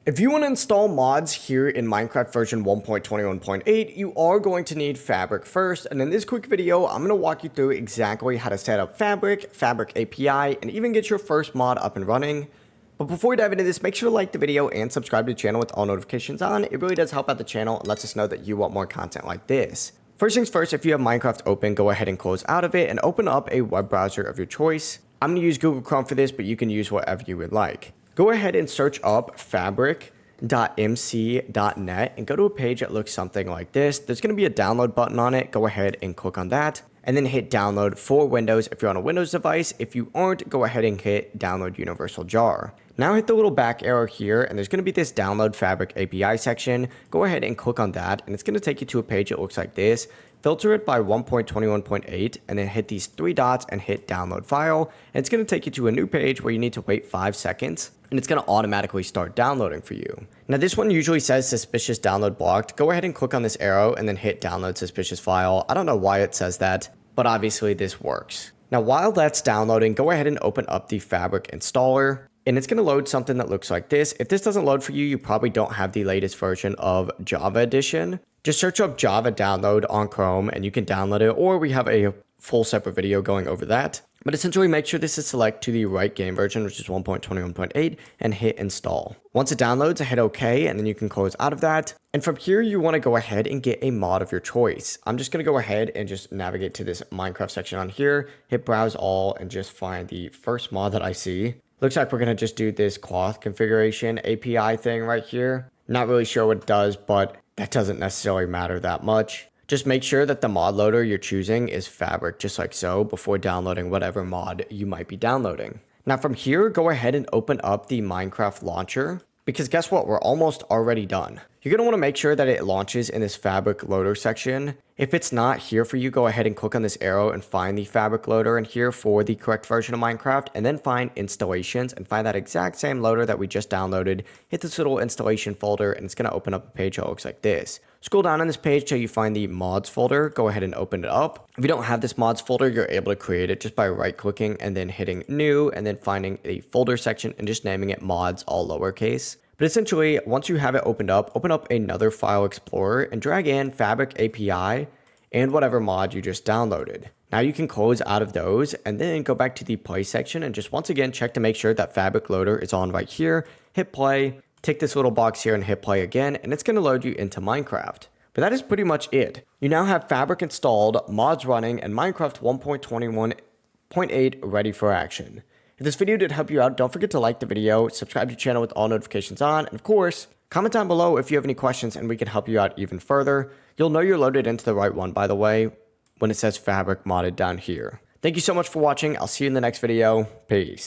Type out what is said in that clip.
If you want to install mods here in Minecraft version 1.21.8, you are going to need Fabric first, and in this quick video, I'm going to walk you through exactly how to set up Fabric, Fabric API, and even get your first mod up and running. But before we dive into this, make sure to like the video and subscribe to the channel with all notifications on. It really does help out the channel and lets us know that you want more content like this. First things first, if you have Minecraft open, go ahead and close out of it and open up a web browser of your choice. I'm going to use Google Chrome for this, but you can use whatever you would like. Go ahead and search up fabric.mc.net and go to a page that looks something like this. There's going to be a download button on it. Go ahead and click on that and then hit download for Windows if you're on a Windows device. If you aren't, go ahead and hit download Universal Jar. Now hit the little back arrow here and there's going to be this download Fabric API section. Go ahead and click on that and it's going to take you to a page that looks like this. Filter it by 1.21.8 and then hit these three dots and hit download file. And it's going to take you to a new page where you need to wait 5 seconds and it's going to automatically start downloading for you. Now this one usually says suspicious download blocked. Go ahead and click on this arrow and then hit download suspicious file. I don't know why it says that, but obviously this works. Now while that's downloading, go ahead and open up the Fabric installer. And it's going to load something that looks like this. If this doesn't load for you, you probably don't have the latest version of Java Edition. Just search up Java download on Chrome and you can download it, or we have a full separate video going over that. But essentially make sure this is select to the right game version, which is 1.21.8, and hit install. Once it downloads, hit OK, and then you can close out of that. And from here, you want to go ahead and get a mod of your choice. I'm just going to go ahead and just navigate to this Minecraft section on here, hit browse all, and just find the first mod that I see. Looks like we're going to just do this cloth configuration API thing right here. Not really sure what it does, but that doesn't necessarily matter that much. Just make sure that the mod loader you're choosing is Fabric, just like so, before downloading whatever mod you might be downloading. Now from here, go ahead and open up the Minecraft launcher, because guess what? We're almost already done. You're going to want to make sure that it launches in this Fabric loader section. If it's not here for you, go ahead and click on this arrow and find the Fabric loader in here for the correct version of Minecraft, and then find installations and find that exact same loader that we just downloaded. Hit this little installation folder and it's going to open up a page that looks like this. Scroll down on this page till you find the mods folder. Go ahead and open it up. If you don't have this mods folder, you're able to create it just by right clicking and then hitting new and then finding a folder section and just naming it mods all lowercase. But essentially, once you have it opened up, open up another file explorer and drag in Fabric API and whatever mod you just downloaded. Now you can close out of those and then go back to the play section and just once again check to make sure that Fabric loader is on right here. Hit play, tick this little box here and hit play again, and it's going to load you into Minecraft. But that is pretty much it. You now have Fabric installed, mods running, and Minecraft 1.21.8 ready for action. If this video did help you out, don't forget to like the video, subscribe to the channel with all notifications on, and of course, comment down below if you have any questions and we can help you out even further. You'll know you're loaded into the right one, by the way, when it says Fabric modded down here. Thank you so much for watching. I'll see you in the next video. Peace.